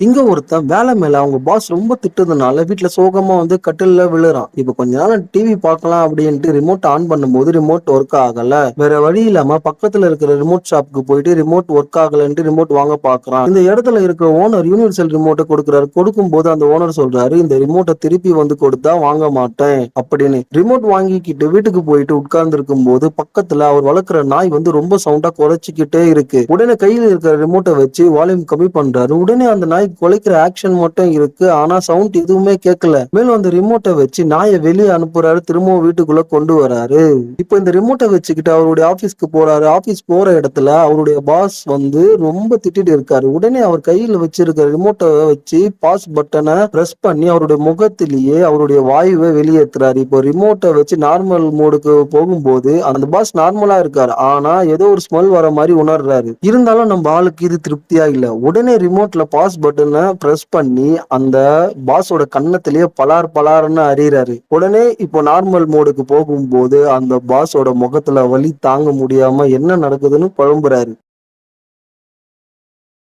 இங்க ஒருத்தன் வேலை மேல அவங்க பாஸ் ரொம்ப திட்டுறதுனால வீட்ல சோகமா கட்டில்ல விழுறான். இப்ப கொஞ்ச நேரம் டிவி பார்க்கலாம் அப்படின்ட்டு ரிமோட் ஆன் பண்ணும்போது ரிமோட் ஒர்க் ஆகல. வேற வழி இல்லாம பக்கத்துல இருக்கிற ரிமோட் ஷாப்புக்கு போயிட்டு ரிமோட் ஒர்க் ஆகலன்ட்டு ரிமோட் வாங்க பாக்குறான். இந்த இடத்துல இருக்கிற ஓனர் யூனிவர்சல் ரிமோட்டை கொடுக்குறாரு. கொடுக்கும்போது அந்த ஓனர் சொல்றாரு, இந்த ரிமோட்டை திருப்பி கொடுத்தா வாங்க மாட்டேன் அப்படின்னு. ரிமோட் வாங்கிக்கிட்டு வீட்டுக்கு போயிட்டு உட்கார்ந்து இருக்கும் போது பக்கத்துல அவர் வளர்க்குற நாய் ரொம்ப சவுண்டா குறைச்சிக்கிட்டே இருக்கு. உடனே கையில இருக்கிற ரிமோட்டை வச்சு வால்யூம் கம்மி பண்றாரு. உடனே அந்த நாய் குலைக்கிற ஆக்ஷன் மட்டும் இருக்கு. ஆனா சவுண்ட் எதுவுமே கேட்கல. மேலும் அந்த ரிமோட்டை வச்சு நாயை வெளியே அனுப்புறாரு. திரும்பவும் வீட்டுக்குள்ள கொண்டு வராரு. இப்போ இந்த ரிமோட்டை வச்சுக்கிட்டு அவருடைய ஆபீஸ்க்கு போறாரு. ஆபீஸ் போற இடத்துல அவருடைய பாஸ் ரொம்ப திட்டிட்டு இருக்காரு. உடனே அவர் கையில வச்சிருக்கிற ரிமோட்டை வச்சு பாஸ் பட்டனை பிரஸ் பண்ணி அவருடைய முகத்திலேயே அவருடைய வாயுவை வெளியேற்றுறாரு. இப்போ ரிமோட்டை வச்சு நார்மல் மோடுக்கு போகும்போது அந்த பாஸ் நார்மலா இருக்காரு. ஆனா ஏதோ ஒரு ஸ்மெல் வர மாதிரி உணர்றாரு. இருந்தாலும் நம்ம ஆளுக்கு இது திருப்தியா இல்ல. உடனே ரிமோட்ல பாஸ் பட்டனை பிரஸ் பண்ணி அந்த பாஸோட கன்னத்திலேயே பலார் பலார்னு அறியறாரு. உடனே இப்போ நார்மல் மோடுக்கு போகும்போது அந்த பாஸோட முகத்துல வலி தாங்க முடியாம என்ன நடக்குதுன்னு புலம்புறாரு.